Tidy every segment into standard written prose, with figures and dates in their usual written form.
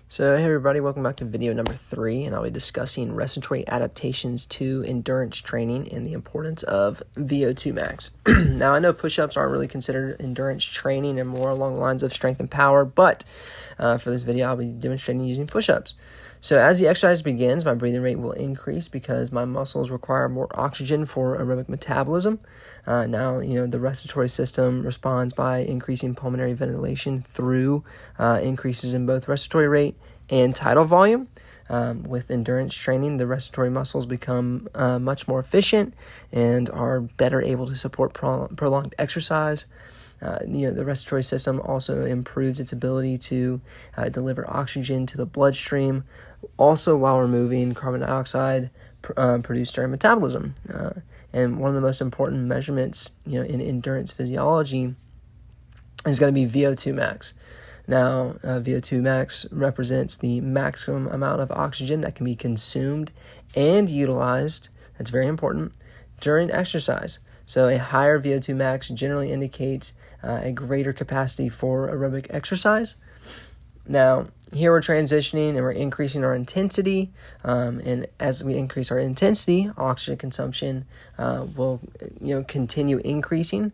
So hey everybody, welcome back to video number 3, and I'll be discussing respiratory adaptations to endurance training and the importance of VO2 max. Now I know push-ups aren't really considered endurance training and more along the lines of strength and power, but for this video I'll be demonstrating using push-ups. So as the exercise begins, my breathing rate will increase because my muscles require more oxygen for aerobic metabolism. The respiratory system responds by increasing pulmonary ventilation through increases in both respiratory rate and tidal volume. With endurance training, the respiratory muscles become much more efficient and are better able to support prolonged exercise. The respiratory system also improves its ability to deliver oxygen to the bloodstream, also while removing carbon dioxide produced during metabolism. And one of the most important measurements, in endurance physiology is going to be VO2 max. Now, VO2 max represents the maximum amount of oxygen that can be consumed and utilized, that's very important, during exercise. So a higher VO2 max generally indicates a greater capacity for aerobic exercise. Now, here we're transitioning and we're increasing our intensity, and as we increase our intensity, oxygen consumption will continue increasing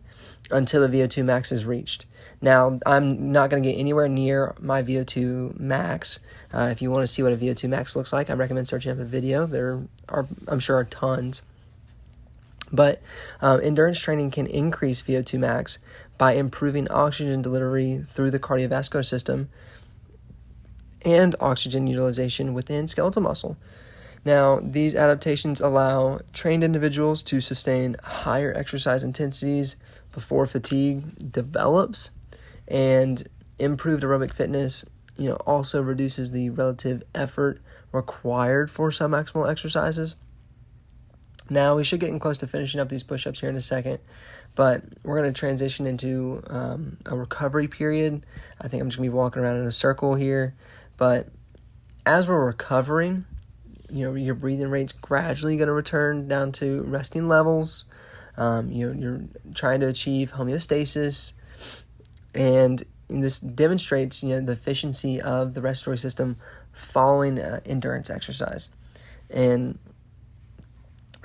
until the VO2 max is reached. Now, I'm not going to get anywhere near my VO2 max. If you want to see what a VO2 max looks like, I recommend searching up a video. There are, I'm sure, tons. But endurance training can increase VO2 max by improving oxygen delivery through the cardiovascular system and oxygen utilization within skeletal muscle. Now, these adaptations allow trained individuals to sustain higher exercise intensities before fatigue develops, and improved aerobic fitness also reduces the relative effort required for submaximal exercises. Now, we should get close to finishing up these push-ups here in a second, but we're going to transition into a recovery period. I think I'm just going to be walking around in a circle here, but as we're recovering, your breathing rate's gradually going to return down to resting levels. You're trying to achieve homeostasis, and this demonstrates the efficiency of the respiratory system following endurance exercise. And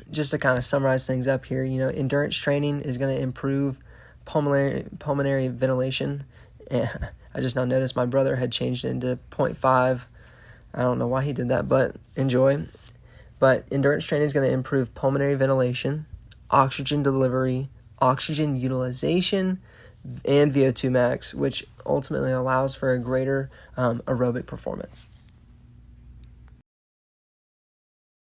just to kind of summarize things up here, endurance training is going to improve pulmonary ventilation. I just now noticed my brother had changed it into 0.5. I don't know why he did that, but enjoy. But endurance training is going to improve pulmonary ventilation, oxygen delivery, oxygen utilization, and VO2 max, which ultimately allows for a greater aerobic performance.